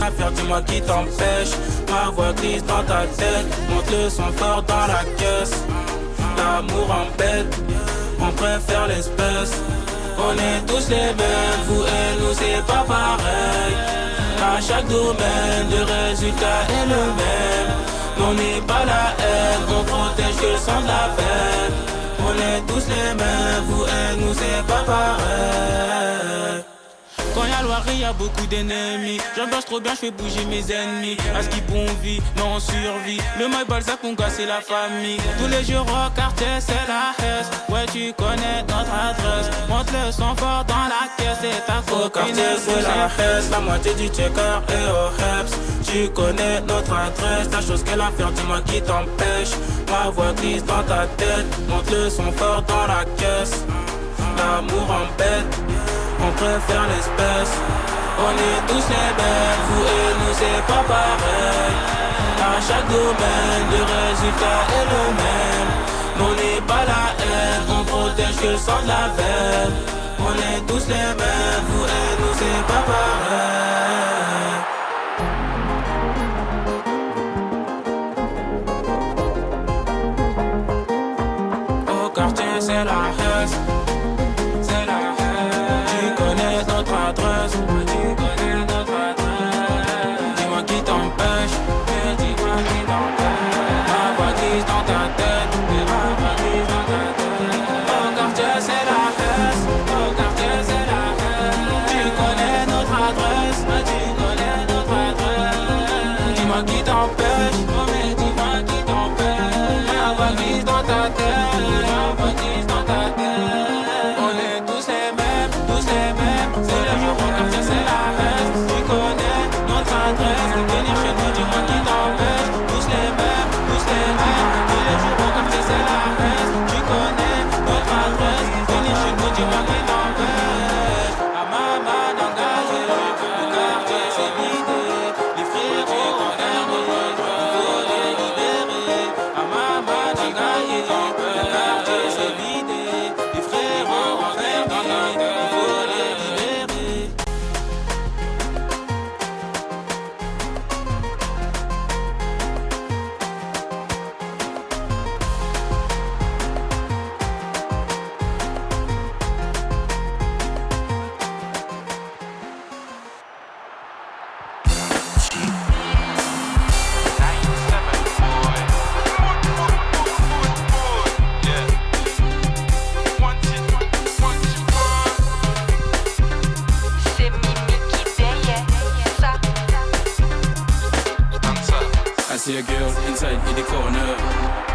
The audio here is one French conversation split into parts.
Affaire, dis-moi qui t'empêche. Ma voix glisse dans ta tête. Monte le son fort dans la caisse. L'amour embête, on préfère l'espèce. On est tous les mêmes, vous et nous c'est pas pareil. À chaque domaine, le résultat est le même. On n'est pas la haine, on protège que le sang de la veine. On est tous les mêmes, vous et nous c'est pas pareil. Quand y'a Loiret, y'a beaucoup d'ennemis. J'embrasse trop bien, j'fais bouger mes ennemis. À ce qui bon vit, non on survit. Le mail Balzac, mon gars, c'est la famille. Tous les jours au quartier, c'est la Hesse. Ouais, tu connais notre adresse. Monte le son fort dans la caisse. C'est ta copine. Au quartier, c'est la Hesse. La moitié du checker et au Heps. Tu connais notre adresse. La chose qu'elle a faire, dis-moi qui t'empêche. Ma voix glisse dans ta tête. Monte le son fort dans la caisse. L'amour embête, on préfère l'espèce. On est tous les mêmes, vous et nous c'est pas pareil. À chaque domaine, le résultat est le même. On n'est pas la haine, on protège que le sang de la veine. On est tous les mêmes, vous et nous c'est pas pareil. Au quartier c'est la Hesse. Dis-moi qui t'empêche, dis-moi qui t'empêche. Ma voix glisse dans ta tête, ma voix glisse dans ta tête. Au quartier c'est la Hesse, au quartier c'est la Hesse. Tu connais notre adresse, tu connais notre adresse. Dis-moi qui t'empêche, oh mais dis-moi qui t'empêche. Ma voix glisse dans ta tête, ma voix glisse dans ta tête. On est tous les mêmes, tous les mêmes. C'est le jour au quartier c'est la Hesse. Tu connais notre adresse, venir chez nous, dis-moi qui t'empêche. Tous les mêmes, tous les mêmes. Tous les jours au quartier c'est la Hesse. Tu connais notre adresse, venir chez nous, dis-moi qui t'empêche. À maman engagé, le quartier c'est vidé. Les frères du condamné, il faut les libérer. À maman engagé, le quartier c'est vidé. Les frères enfermés, il faut les libérer. C'est Mimi qui payait ça. I see a girl inside in the corner.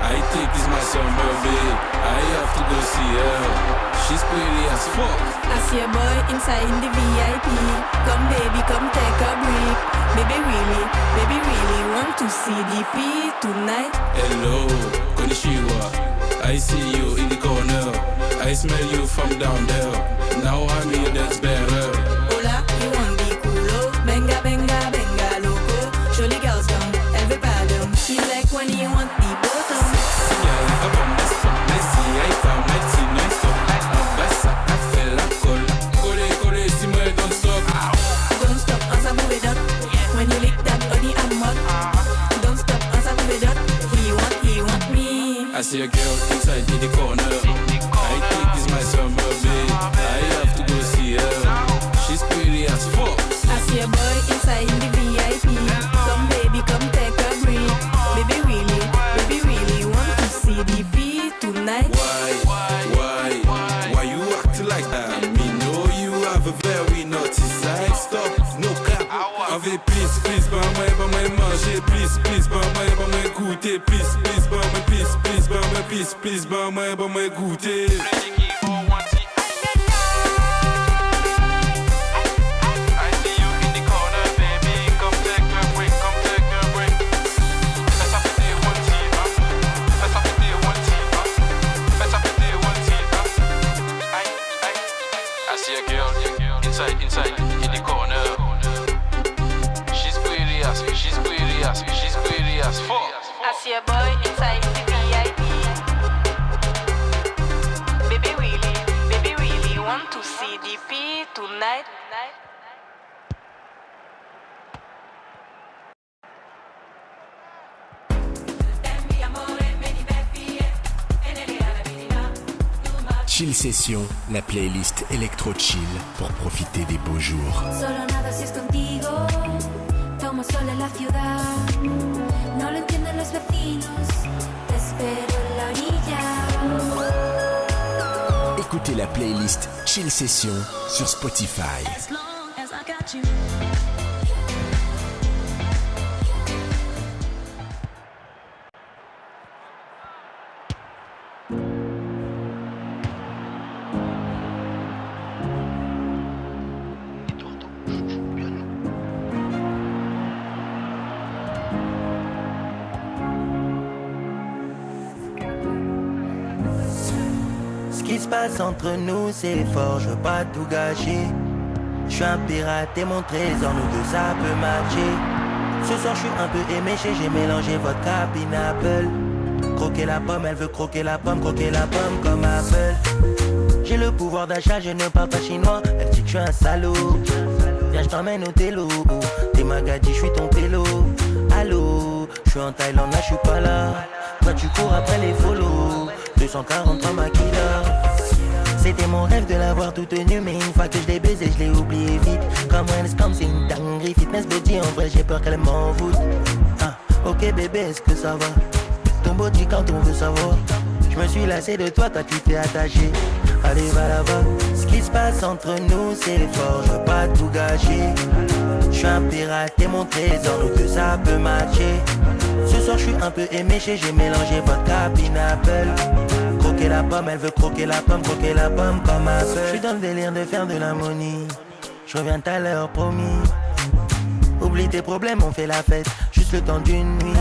I think it's my summer babe. I have to go see her. She's pretty as fuck. I see a boy inside in the VIP. Come baby, come take a break. Baby really want to see DP tonight. Hello, konnichiwa. I see you in the corner. I smell you from down there. Now I'm here, that's better. Hola, you want the culo? Benga, benga, benga, loco. Surely girls come, elle veut pas d'homme. She like when you want the bottom. Girl, I bomb this fuck. Messi, I found my team non-stop. Bassa, I feel la cola. Kole, si moi don't stop. Don't stop, ensemble with that. When you lick that body, I'm hot. Don't stop, ensemble with that. He want me. I see a girl inside in the corner. I think it's my summer babe. I have to go see her. She's pretty as fuck. I see a boy inside in the VIP. Come baby, come take a break. Baby really want to see DP tonight. Why you act like that? Me know you have a very naughty side. Stop, no cap. Ave please, ba moi manger. Please, ba moi goûter. Please, ba moi goûter. Inside, in the corner. She's pretty as fuck. I see a boy inside in the VIP. Baby really want to see DP tonight. Chill Session, la playlist électro-chill pour profiter des beaux jours. Solo nada si es contigo, tomo sol en la ciudad. No lo entienden los vecinos, te espero en la orilla. Écoutez la playlist Chill Session sur Spotify. As long as I got you. Ce qui se passe entre nous c'est fort, je veux pas tout gâcher. Je suis un pirate et mon trésor, nous deux ça peut matcher. Ce soir je suis un peu éméché, j'ai mélangé vodka pineapple. Croquer la pomme, elle veut croquer la pomme comme Apple. J'ai le pouvoir d'achat, je ne parle pas chinois. Elle dit que je suis un salaud. Viens, je t'emmène au télo. T'es Magadji, je suis ton télo. Allô, je suis en Thaïlande, là je suis pas là. Toi tu cours après les follow. 243 maquilleurs. C'était mon rêve de l'avoir toute nue, mais une fois que je l'ai baisé, je l'ai oublié vite. Comme comme c'est une dinguerie. Fitness body, en vrai j'ai peur qu'elle m'en voûte. Ah, ok bébé, est-ce que ça va? Ton body quand on veut savoir. Je me suis lassé de toi, toi tu t'es attaché. Allez va là-bas. Ce qui se passe entre nous c'est fort, je veux pas tout gâcher. Je suis un pirate et mon trésor, nous deux ça peut matcher. Ce soir je suis un peu éméché, j'ai mélangé vodka pineapple. Croquer la pomme, elle veut croquer la pomme comme Apple. Je suis dans le délire de faire de l'harmonie. Je reviens tout à l'heure promis. Oublie tes problèmes, on fait la fête, juste le temps d'une nuit.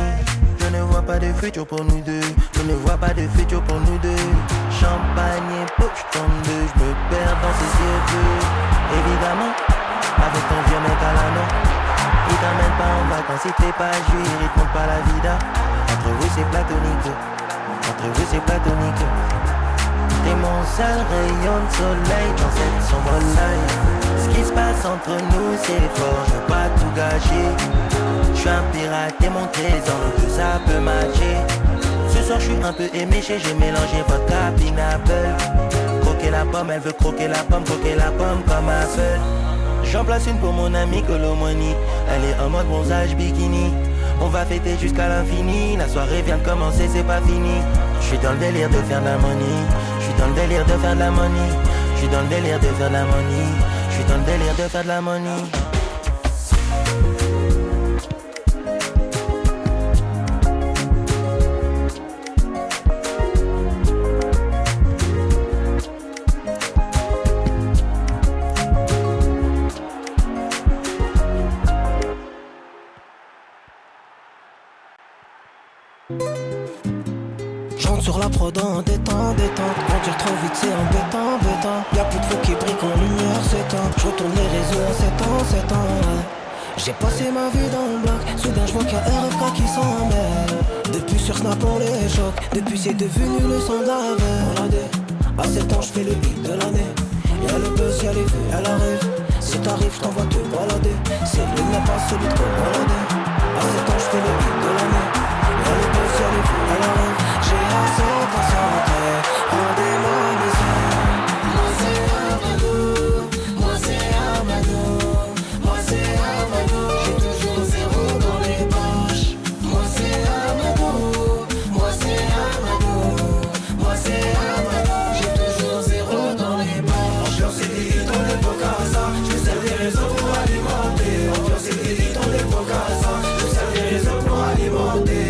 Je ne vois pas de futur pour nous deux. Je ne vois pas de futur pour nous deux. Champagne et poche comme deux. Je me perds dans ses yeux bleus. Évidemment, avec ton vieux mec à la main. Il t'emmène pas en vacances, il te fait pas jouir, il te montre pas la vida. Entre vous c'est platonique. Entre vous c'est platonique. T'es mon seul rayon de soleil dans cette sombre life. Ce qui se passe entre nous c'est fort, je veux pas tout gâcher. Je suis un pirate et mon trésor, nous deux ça peut matcher. Ce soir je suis un peu éméché, j'ai mélangé vodka pineapple. Croquer la pomme, elle veut croquer la pomme comme Apple. J'en place une pour mon ami Colomani. Elle est en mode bronzage bikini. On va fêter jusqu'à l'infini. La soirée vient de commencer, c'est pas fini. Je suis dans le délire de faire de la money. Je suis dans le délire de faire de la money. Je suis dans le délire de faire de la money. Je suis dans le délire de faire de la money. J'entre sur la prod en détente. Conduire trop vite c'est embêtant. Y'a plus de feu qui brille quand lumière s'éteint. Je retourne les réseaux en 7 ans ouais. J'ai passé ma vie dans le bloc. Soudain je vois qu'il y a RFK qui s'en mêle. Depuis sur Snap on les choque. Depuis c'est devenu le sang de la veille. À 7 ans je fais le hit de l'année. Y'a le buzz, y'a les vues, y'a la rêve. Si t'arrives je t'envoie te balader. C'est le mien pas celui de balader. À 7 ans je fais le hit de l'année. Y'a le buzz, y'a les vues, y'a la rêve. J'ai assez concentré, rendez-moi mes yeux. Moi c'est Amadou. J'ai toujours zéro dans les poches. Moi c'est Amadou. J'ai toujours zéro dans les poches. Ambiance et délit dans les pots casa. Je sers des réseaux pour alimenter. Ambiance et délit dans les pots casa. Je sers des réseaux pour alimenter.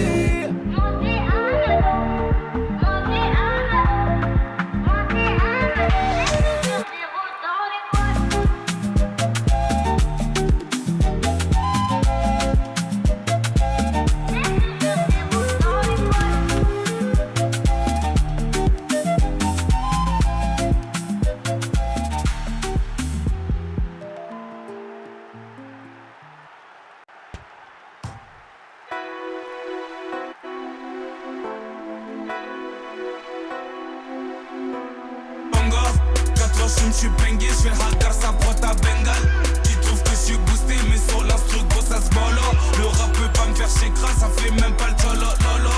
Je suis bengué, je fais le hagar, ça prend ta bengale. Tu trouves que je suis boosté, mais sur l'instru, gros, ça se bolo. Le rap peut pas me faire chécra, ça fait même pas le cholo, lolo.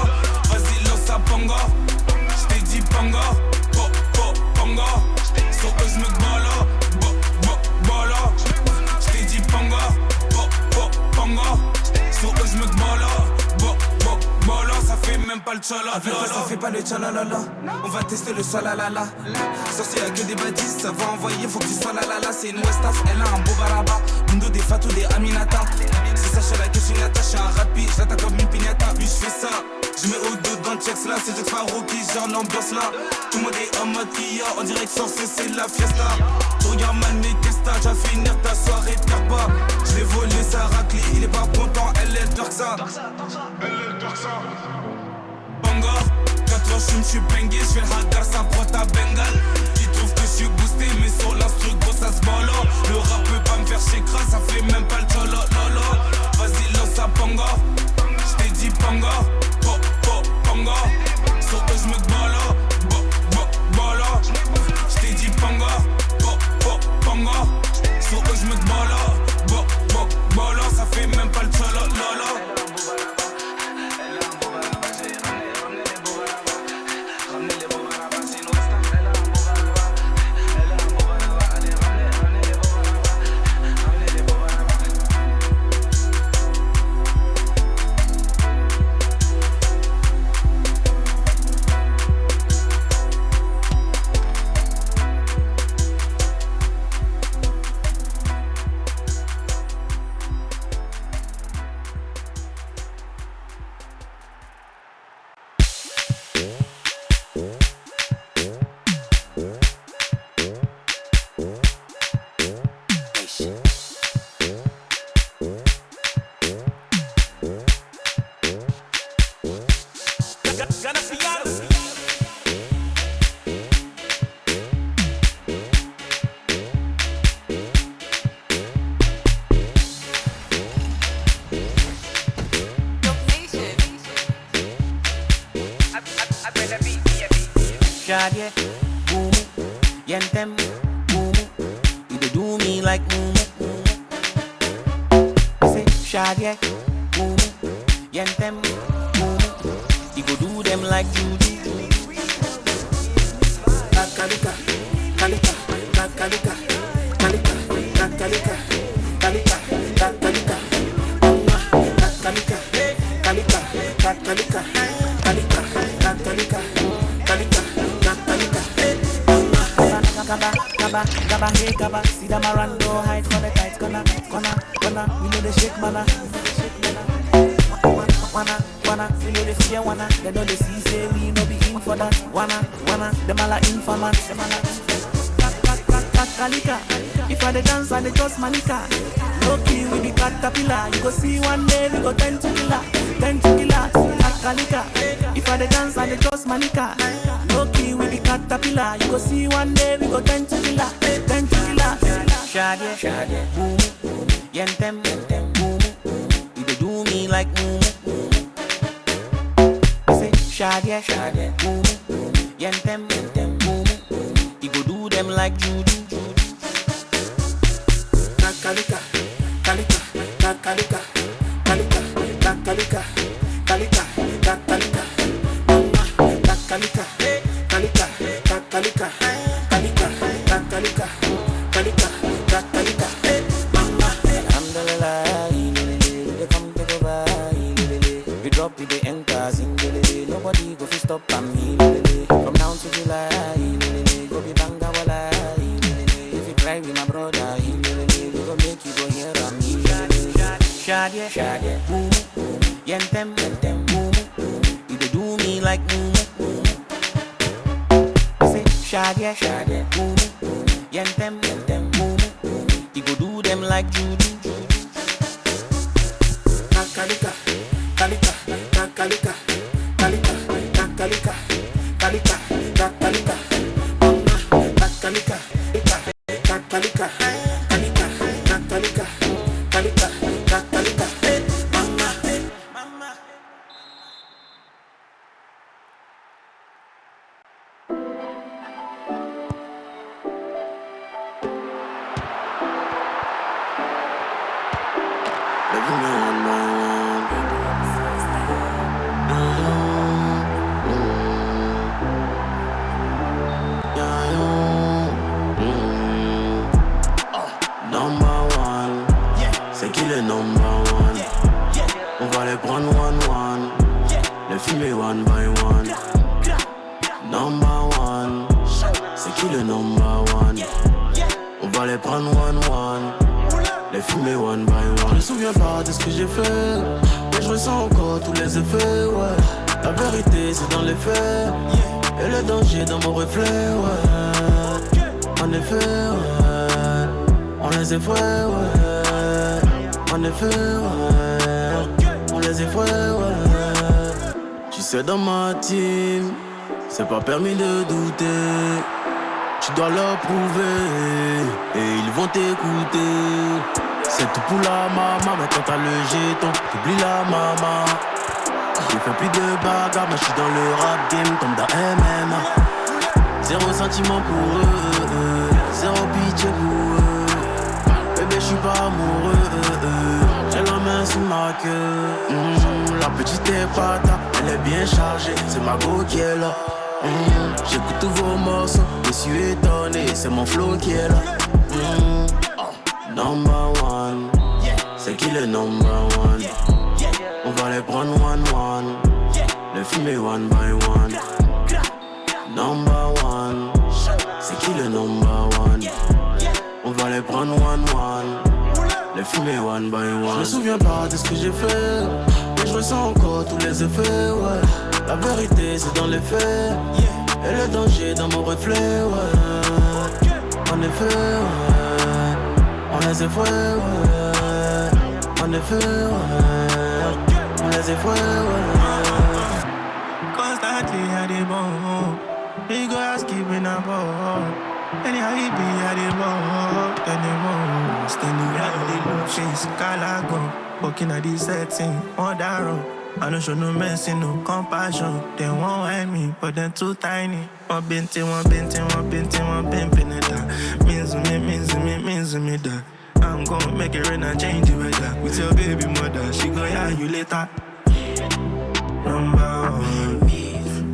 Vas-y, lance à panga, j't'ai dit panga, po, po, panga. pas le tchala. Avec toi ça fait pas le tchalalala. On va tester le salalala. Sorcier y'a que des bâtisses, ça va envoyer, faut que tu sois la la la. C'est une Westaf, elle a un beau baraba. Mundo des Fatou, des Aminata. C'est Sacha la question attache à un rapide, je l'attaque comme une pignata. Puis je fais ça, je mets au dos dans le checks là. C'est Jack Sparrow qui gère l'ambiance là. Tout le monde est en mode IA, en direction c'est la fiesta. Tu regardes mal mais qu'est-ce que t'as, j'ai finir ta soirée, perds pas. Je l'ai volé sa raclée, il est pas content, elle est dark ça. Bangor, 4 ans je suis bengué, je fais le hagar, ça prend ta bengale. Ils trouvent que je suis boosté, mais sur l'instru gros ça se ballon. Le rap peut pas me faire chécra, ça fait même pas le cholo lolo. Vas-y lance ça Bangor, j't'ai dit Bangor, Bangor. Sur eux j'me bala, bala. J't'ai dit Bangor, Bangor. Sur eux j'me bala, bala. Ça fait même pas le cholo lolo. Shadie, boom, yentem, boom. You dey do me like boom. Say Shadie, boom, yentem, boom. You go do them like juju. Kalika, kalika, kalika, kalika, kalika, kalika, kalika, kalika, kalika, kalika, kalika, kalika. Gaba, hey gaba, see them around, no hide for the tight corner, we know the shake mana, wanna, we know the fear wanna, they know the see say we no be in for that, wanna, them all are informants, Kalika, if I the dance I the just manika, okay we be caterpillar, you go see one day we go 10 to killer, Kalika, if I the dance I the just manika, okay we be caterpillar, you go see one day we go 10 to killer, Shadie, boom, yentem, boom, you dey do me like boom. Say Shadie, boom, yentem, boom, you go do them like juju. Kalika, kalika, kalika, kalika, kalika, kalika, kalika, kalika, kalika, kalika, kalika, kalika, alhamdulillah, they come take over, we drop it, they enter, sing, nobody go fi stop me, from now to July, go be banga wala, if you cry with my brother, we go make you go hear me, Shadie, boom, yentem, boom, you dey do me like boom. Say Shadie, boom, yentem, boom, you go do them like juju. Kalika, kalika, kalika, kalika, kalika, kalika, kalika, kalika, kalika, kalika, kalika, mama. les fumer one by one. Number one, c'est qui le number one? On va les prendre one, les fumer one by one. Je me souviens pas de ce que j'ai fait, mais je ressens encore tous les effets, ouais. La vérité c'est dans les faits, et le danger dans mon reflet, ouais. En effet, ouais, on les effraie, ouais. En effet, ouais, on les effraie, ouais. Tu sais dans ma team, c'est pas permis de douter. Tu dois leur prouver, et ils vont t'écouter. C'est tout pour la maman, mais quand t'as le jeton, t'oublies la maman. J'ai fait plus de bagarre, mais j'suis dans le rap game comme dans MMA. Zéro sentiment pour eux, zéro pitié pour eux. Bébé j'suis pas amoureux, j'ai la main sous ma queue. La petite est pata, elle est bien chargée, c'est ma go qui est là. J'écoute tous vos morceaux, je suis étonné, c'est mon flow qui est là. Number one, c'est qui le number one? On va les prendre one, les fumer one by one. Number one, c'est qui le number one? On va les prendre one, les fumer one by one. Je me souviens pas de ce que j'ai fait, mais je ressens encore tous les effets, ouais. La vérité c'est dans les faits, et le danger dans mon reflet, ouais. En effet, ouais, on les effraie, ouais. En effet, ouais, on les effraie, ouais. Constantly at the ball, he go ask keeping a ball. Anyhow he be at the ball, then the ball. Standing at the low, she's Calago. Walking at the setting, on that road. I don't show no mercy, no compassion. They won't want me, but they're too tiny. One binting, one pimping it that. Means me that. I'm gonna make it rain and change it with that. With your baby mother, she go yeah you later. Number one,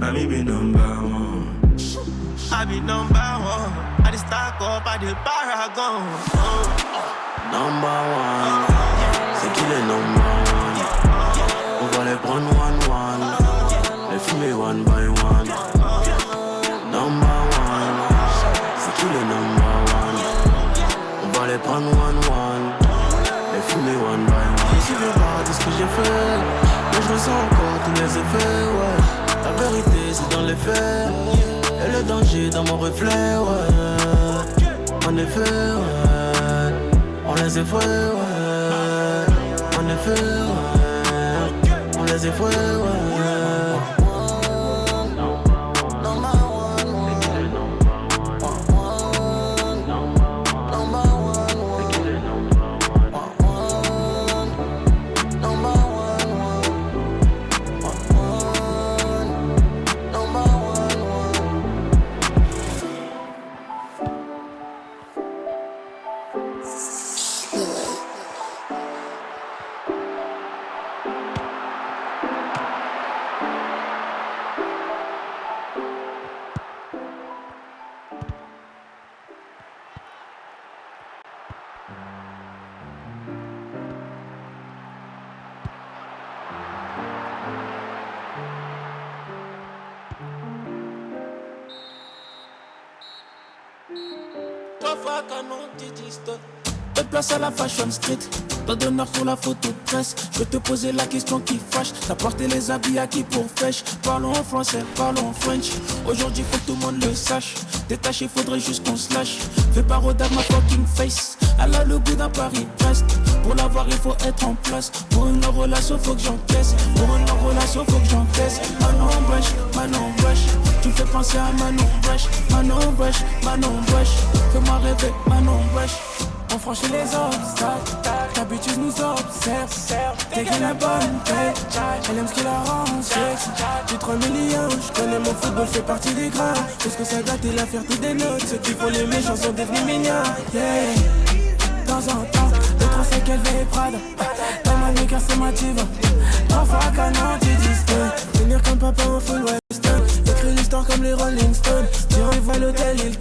I be number one. I be number one. I just stack up at the Paragon. Number one, c'est qui le number one? On va les prendre one, les fumer one by one. Number one, c'est qui le number one? On va les prendre one, les fumer one by one. Je me souviens pas de ce que j'ai fait, mais je ressens encore tous les effets, ouais. La vérité c'est dans les faits, et le danger dans mon reflet, ouais. En effet, ouais, on les effraie, ouais. En effet, ouais, on les effraie, ouais. De place à la fashion street, pas d'honneur sur la photo de presse. Je vais te poser la question qui fâche. T'as porté les habits à qui pour fèche? Parlons en français, parlons en French. Aujourd'hui faut que tout le monde le sache. Détaché, faudrait juste qu'on se lâche. Fais pas rodave ma fucking face. Elle a le goût d'un Paris-Brest. Pour l'avoir il faut être en place. Pour une relation faut que j'encaisse. Pour une relation faut que j'encaisse. Manon Brèche. Tu me fais penser à Manon Brèche. Fais-moi rêver, Manon Brèche. On franchit les obstacles, l'habitude nous observe. T'es qu'elle est bonne tête, elle aime ce qui la rend sexe. J'ai 3 millions, je connais mon football, fait partie des grands. Parce que ça gâte et la fierté des nôtres. Ceux qui font les méchants sont devenus mignons. Yeah. De temps en temps, le trophée qu'elle veut est Prada. Dans ma nuit car c'est ma diva. 3 fois canon du disque. Venir comme papa en full western. Écris l'histoire comme les Rolling Stones. Si on y va à l'hôtel, il